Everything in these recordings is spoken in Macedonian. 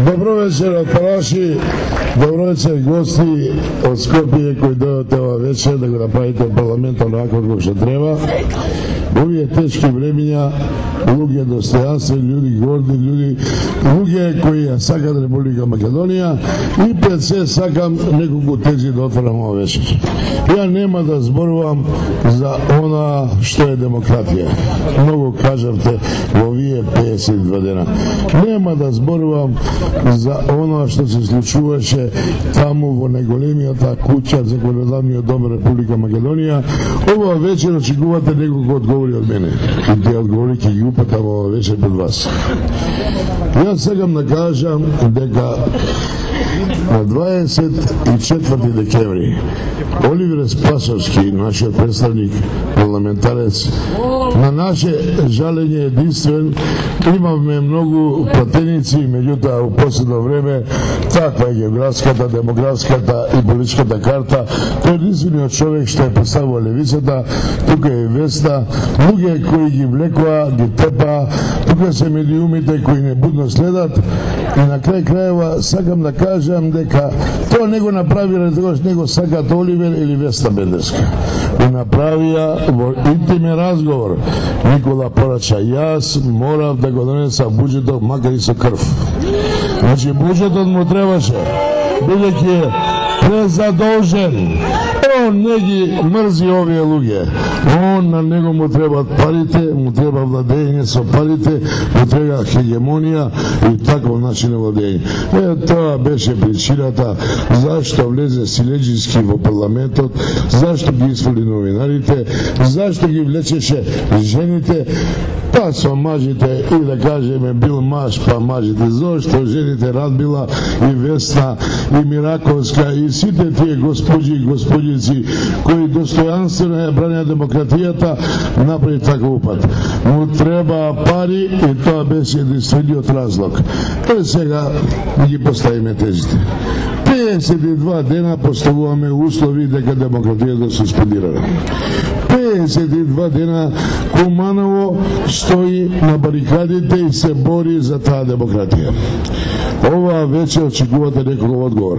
Добро вечер од Параши, добро вечер гости од Скопје кои дојдат ова вечер да го направите парламентот онако како што треба. Овие тешки времења, луѓе достојанствени, луѓе горди, луѓе кои ја сакат Република Македонија и пред се сакам неколку тези да отворам ова вечер. Ја нема да зборувам за она што е демократија. Многу кажавте во овие 52 дена. Нема да зборувам за она што се случуваше таму во најголемијата куќа законодавниот дом Република Македонија. Ова вечер очекувате неколку одговори од мене. И тие одговори ќе ги упатам ова вечер пред вас. Јас сакам да кажам дека на 24 декември Оливер Спасовски, нашиот представник парламентарец, на наше жалење единствен, имаме многу пратеници, меѓутоа во последно време таква е географската, демографската и политичката карта. Тој единствениот човек што е представува левицата, тука е Веста, луѓе кои ги влекоа, ги тепа, тука се медиумите кои не будно следат и на крај крајава сакам да кажам дека тоа не го направи тогаш него сакат Оливер или Веста Бендерска. Го направија во интимен разговор. Никола порача, јас морав да го донесам буџетот макар и со крв. Значи буџетот му требаше, бидејќи е презадолжен. Он не ги мрзи овие луѓе. Он на него му требаат парите, му треба владење со парите, му треба хегемонија и таков начин на владење. Тоа беше причината зашто влезе силеџиски во парламентот, зашто ги исфали новинарите, зашто ги влечеше жените, па со мажите и да кажеме бил маж, па мажите. Зошто жените Радмила и Весна и Мираковска и сите тие госпоđи и господици кои достојанствено ја бранеа демократијата направи таков упат. Му треба пари и тоа беше единствениот разлог. Сега ги поставиме тезите. 52 дена поставуваме услови дека демократијата се суспендирана. 52 дена Куманово стои на барикадите и се бори за таа демократија. Ова вече очекувате некој одговор.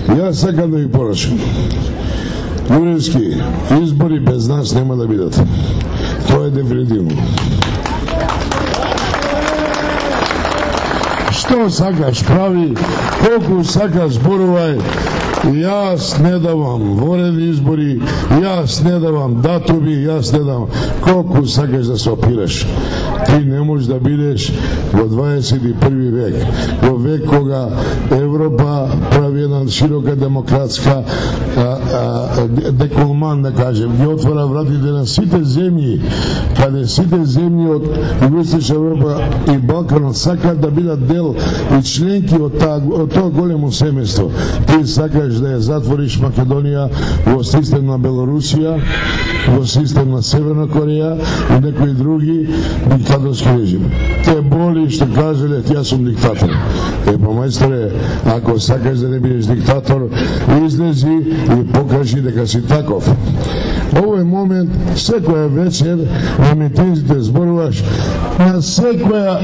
Јас сакам да ви порачам. Јуревски, избори без нас нема да бидат. Тоа е дефинитивно. Што сакаш прави, колку сакаш зборувај. Јас не давам воредни избори, јас не давам датуми, јас не давам. Колку сакаш да се опираш. Ти не можеш да бидеш во 21 век. Во век кога Европа прави една широка демократска деколман, да кажем, ги отвора вратите на сите земји, каде сите земји од Југоисточна Европа и Балканот сакаат да бидат дел и членки од тоа големо семејство. Ти сакаш да ја затвориш Македонија во систем на Белорусија, во систем на Северна Кореја и некои други диктаторски режими. Те боли што кажале, јас сум диктатор. Па мајсторе, ако сакаш да не бидеш диктатор, излези и покажи дека си таков. Овој момент, секоја вечер на митинзите зборуваш, на секоја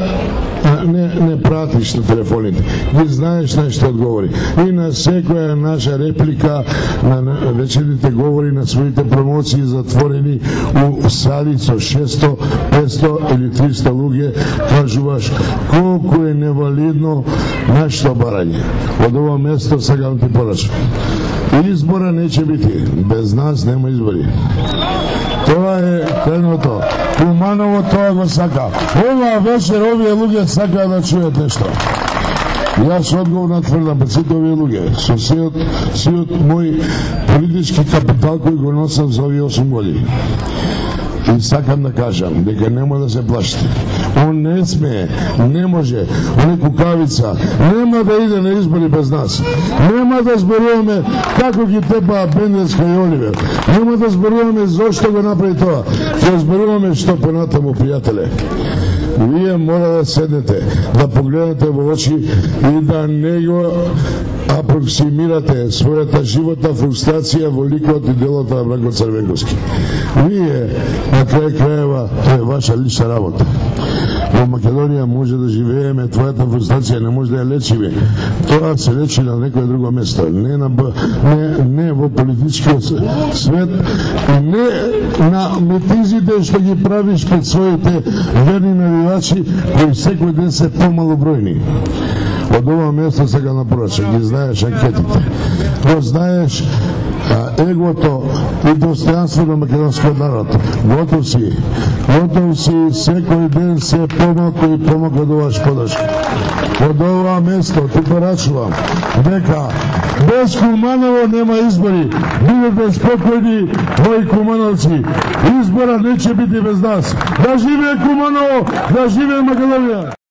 не пратиш на телефоните, ги знаеш на што одговори. И на секоја наша реплика на вечерните говори на своите промоции затворени у сали со 600, 500 или 300 луѓе, кажуваш колку е невалидно нашето барање. Од ова место сакам ти порачам. Избора не ќе бити. Без нас нема избори. Тоа е крайното. Куманово тоа го сака. Ова вечер овие луѓе сакаат да чујат нешто. Јас одговорно тврдам пред сите овие луѓе, со сиот мој политички капитал кој го носам за овие 8 години. И сакам да кажам дека нема да се плашите. Он не смее, не може, он е кукавица, нема да иде на избори без нас. Нема да зборуваме како ги тепаа Бендерска и Оливер. Нема да зборуваме зошто го направи тоа. Ќе зборуваме што понатаму, пријателе. Вие мора да седнете, да погледнете во очи и да не го апроксимирате својата животна фрустрација во ликот и делото на Бранко Црвенковски. Вие, на крај крајева, тоа е ваша лична работа. Во Македонија може да живееме, твојата фрустрација не може да ја лечиме. Тоа се лечи на некој друго место, не во политичкиот свет, не на митизите што ги правиш пред своите верни навивачи, кои секој ден се помалобројни. Од ова место сега напорача, ги знаеш анкетите, го знаеш егото и достојанство на македонскиот народ. Готов си, секој ден се помалку и помалку добиваш поддршка. Од ова место ти порачувам дека без Куманово нема избори. Бидете спокојни, мои кумановци. Избора не ќе биде без нас. Да живее Куманово, да живее Македонија!